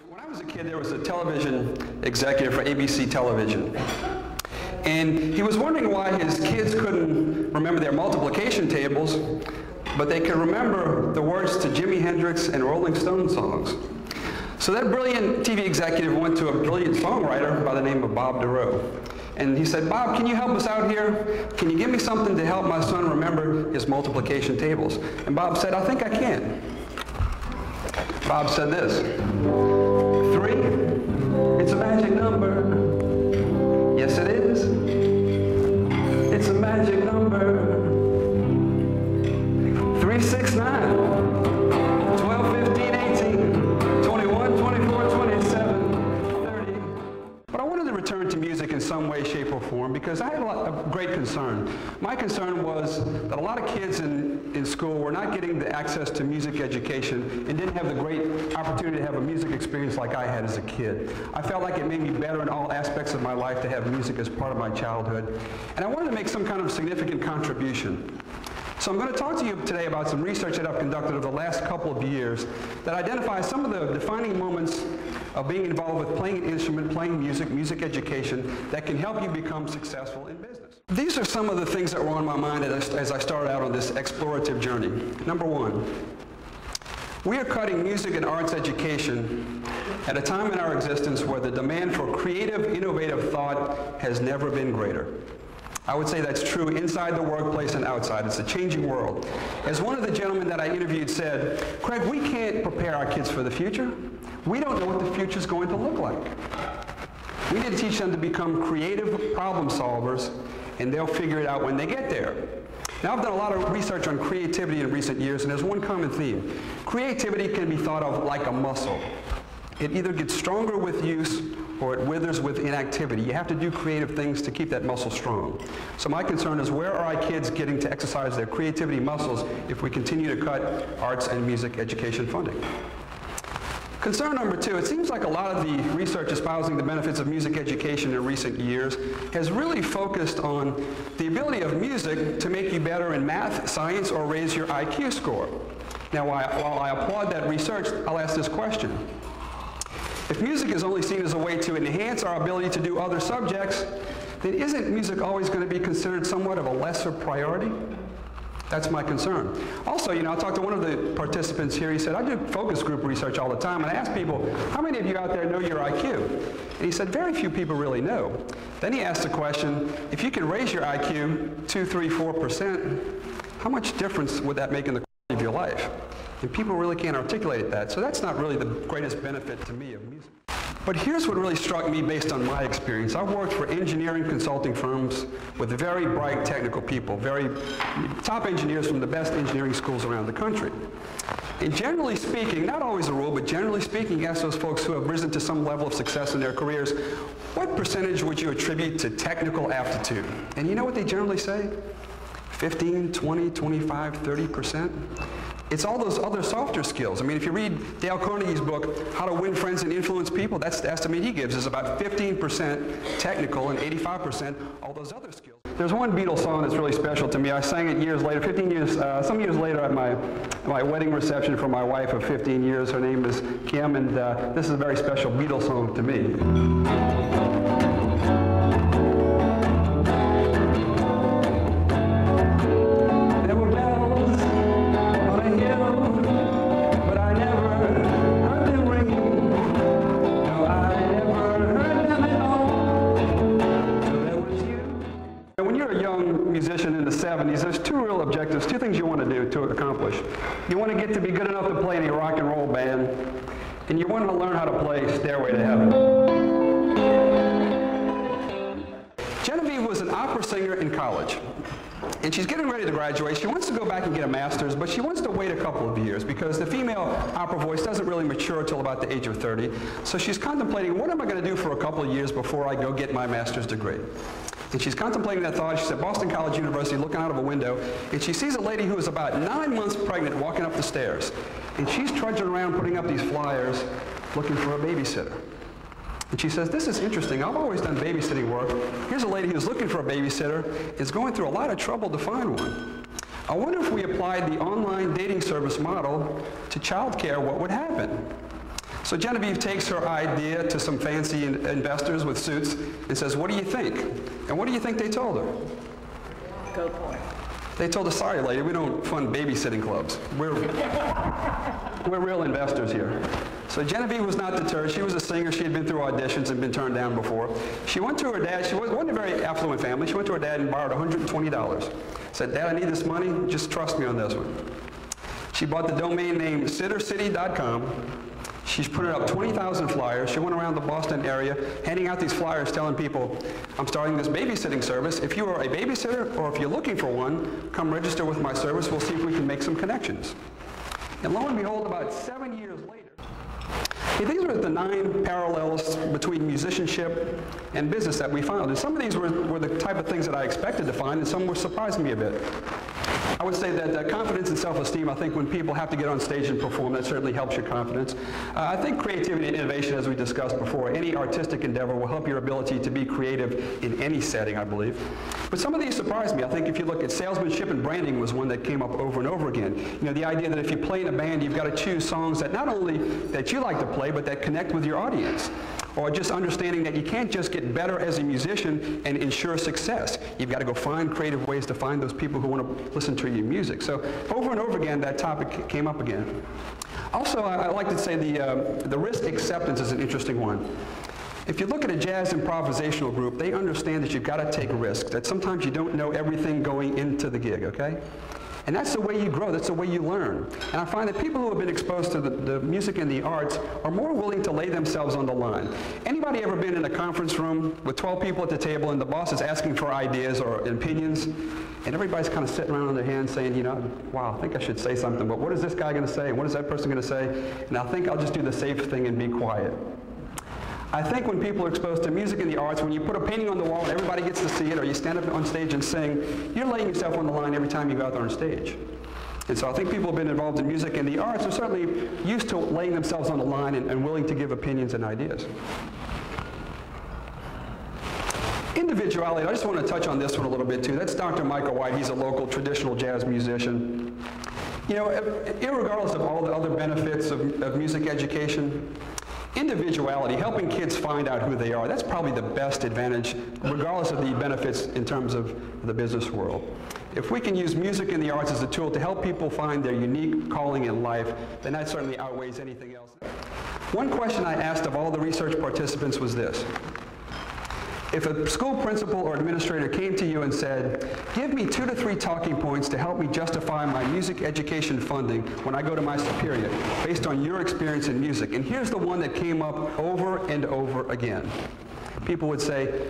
When I was a kid, there was a television executive for ABC Television. And he was wondering why his kids couldn't remember their multiplication tables, but they could remember the words to Jimi Hendrix and Rolling Stone songs. So that brilliant TV executive went to a brilliant songwriter by the name of Bob Dorough. And he said, "Bob, can you help us out here? Can you give me something to help my son remember his multiplication tables?" And Bob said, "I think I can." Bob said this: 3, it's a magic number. Yes, it is. It's a magic number. 3, 6, 9, 12, 15, 18, 21, 24, 27, 30. But I wanted to return to music in some way, shape, or form because I had a great concern. My concern was that a lot of kids in school were not getting the access to music education and didn't have the great opportunity to have a music experience like I had as a kid. I felt like it made me better in all aspects of my life to have music as part of my childhood. And I wanted to make some kind of significant contribution. So I'm going to talk to you today about some research that I've conducted over the last couple of years that identifies some of the defining moments of being involved with playing an instrument, playing music, music education, that can help you become successful in business. These are some of the things that were on my mind as I started out on this explorative journey. Number 1, we are cutting music and arts education at a time in our existence where the demand for creative, innovative thought has never been greater. I would say that's true inside the workplace and outside. It's a changing world. As one of the gentlemen that I interviewed said, "Craig, we can't prepare our kids for the future. We don't know what the future is going to look like. We need to teach them to become creative problem solvers, and they'll figure it out when they get there." Now, I've done a lot of research on creativity in recent years, and there's one common theme. Creativity can be thought of like a muscle. It either gets stronger with use or it withers with inactivity. You have to do creative things to keep that muscle strong. So my concern is, where are our kids getting to exercise their creativity muscles if we continue to cut arts and music education funding? Concern number 2, it seems like a lot of the research espousing the benefits of music education in recent years has really focused on the ability of music to make you better in math, science, or raise your IQ score. Now, while I applaud that research, I'll ask this question. If music is only seen as a way to enhance our ability to do other subjects, then isn't music always going to be considered somewhat of a lesser priority? That's my concern. Also, I talked to one of the participants here. He said, "I do focus group research all the time, and I ask people, how many of you out there know your IQ?" And he said, very few people really know. Then he asked the question, if you can raise your IQ 2, 3, 4%, how much difference would that make in the quality of your life? And people really can't articulate that, so that's not really the greatest benefit to me of music. But here's what really struck me based on my experience. I've worked for engineering consulting firms with very bright technical people, very top engineers from the best engineering schools around the country. And generally speaking, not always a rule, but generally speaking, you ask those folks who have risen to some level of success in their careers, what percentage would you attribute to technical aptitude? And you know what they generally say? 15, 20, 25, 30%. It's all those other softer skills. I mean, if you read Dale Carnegie's book, How to Win Friends and Influence People, that's the estimate he gives, is about 15% technical and 85% all those other skills. There's one Beatles song that's really special to me. I sang it years later, some years later at my wedding reception for my wife of 15 years. Her name is Kim, and this is a very special Beatles song to me. Musician in the 70s, there's 2 real objectives, 2 things you want to do to accomplish. You want to get to be good enough to play in a rock and roll band, and you want to learn how to play Stairway to Heaven. Genevieve was an opera singer in college, and she's getting ready to graduate. She wants to go back and get a master's, but she wants to wait a couple of years because the female opera voice doesn't really mature until about the age of 30. So she's contemplating, what am I going to do for a couple of years before I go get my master's degree? And she's contemplating that thought. She's at Boston College University looking out of a window, and she sees a lady who is about 9 months pregnant walking up the stairs. And she's trudging around putting up these flyers looking for a babysitter. And she says, "This is interesting. I've always done babysitting work. Here's a lady who's looking for a babysitter, is going through a lot of trouble to find one. I wonder if we applied the online dating service model to childcare, what would happen?" So Genevieve takes her idea to some fancy investors with suits and says, what do you think? And what do you think they told her? Go for it. They told her, sorry lady, we don't fund babysitting clubs. We're real investors here. So Genevieve was not deterred. She was a singer. She had been through auditions and been turned down before. She went to her dad. She wasn't a very affluent family. She went to her dad and borrowed $120. Said, Dad, I need this money. Just trust me on this one. She bought the domain name sittercity.com. She's printed up 20,000 flyers. She went around the Boston area handing out these flyers telling people, I'm starting this babysitting service. If you are a babysitter or if you're looking for one, come register with my service. We'll see if we can make some connections. And lo and behold, about 7 years later, these were the 9 parallels between musicianship and business that we found. And some of these were the type of things that I expected to find, and some were surprising me a bit. I would say that confidence and self-esteem, I think when people have to get on stage and perform, that certainly helps your confidence. I think creativity and innovation, as we discussed before, any artistic endeavor will help your ability to be creative in any setting, I believe. But some of these surprised me. I think if you look at salesmanship and branding was one that came up over and over again. You know, the idea that if you play in a band, you've got to choose songs that not only that you like to play, but that connect with your audience. Or just understanding that you can't just get better as a musician and ensure success. You've got to go find creative ways to find those people who want to listen to your music. So over and over again, that topic came up again. Also, I like to say the risk acceptance is an interesting one. If you look at a jazz improvisational group, they understand that you've got to take risks, that sometimes you don't know everything going into the gig, okay? And that's the way you grow, that's the way you learn. And I find that people who have been exposed to the music and the arts are more willing to lay themselves on the line. Anybody ever been in a conference room with 12 people at the table and the boss is asking for ideas or opinions, and everybody's kind of sitting around on their hands saying, you know, wow, I think I should say something, but what is this guy going to say, and what is that person going to say? And I think I'll just do the safe thing and be quiet. I think when people are exposed to music and the arts, when you put a painting on the wall and everybody gets to see it, or you stand up on stage and sing, you're laying yourself on the line every time you go out there on stage. And so I think people who have been involved in music and the arts are certainly used to laying themselves on the line and willing to give opinions and ideas. Individuality, I just want to touch on this one a little bit too. That's Dr. Michael White. He's a local traditional jazz musician. You know, irregardless of all the other benefits of music education, individuality, helping kids find out who they are, that's probably the best advantage, regardless of the benefits in terms of the business world. If we can use music and the arts as a tool to help people find their unique calling in life, then that certainly outweighs anything else. One question I asked of all the research participants was this. If a school principal or administrator came to you and said, give me 2 to 3 talking points to help me justify my music education funding when I go to my superior, based on your experience in music, and here's the one that came up over and over again. People would say,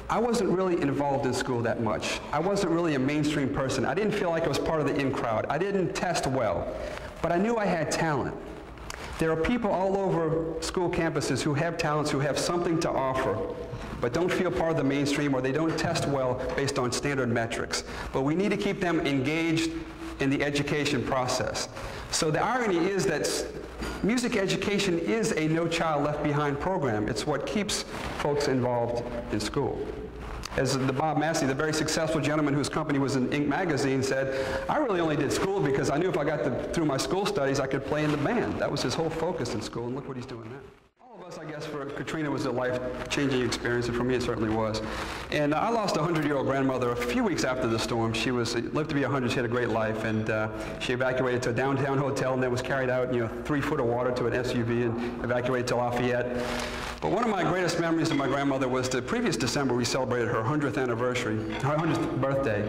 I wasn't really involved in school that much. I wasn't really a mainstream person. I didn't feel like I was part of the in crowd. I didn't test well, but I knew I had talent. There are people all over school campuses who have talents, who have something to offer, but don't feel part of the mainstream, or they don't test well based on standard metrics. But we need to keep them engaged in the education process. So the irony is that music education is a No Child Left Behind program. It's what keeps folks involved in school. As Bob Massey, the very successful gentleman whose company was in Inc. magazine, said, I really only did school because I knew if I got through my school studies, I could play in the band. That was his whole focus in school, and look what he's doing now. I guess for Katrina was a life-changing experience, and for me it certainly was. And I lost a 100-year-old grandmother a few weeks after the storm. She lived to be 100. She had a great life, and she evacuated to a downtown hotel and then was carried out, 3 foot of water to an SUV and evacuated to Lafayette. But one of my greatest memories of my grandmother was the previous December we celebrated her 100th anniversary, her 100th birthday.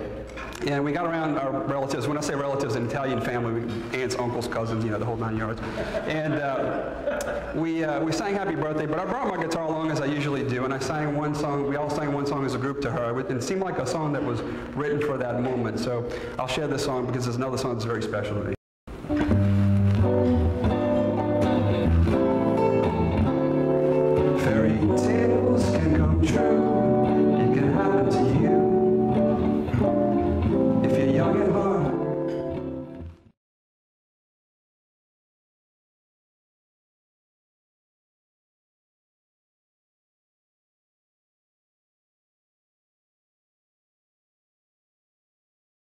And we got around our relatives. When I say relatives, an Italian family, aunts, uncles, cousins, the whole 9 yards. And we sang Happy Birthday, but I brought my guitar along as I usually do, and I sang one song. We all sang one song as a group to her. It seemed like a song that was written for that moment. So I'll share this song because there's another song that's very special to me.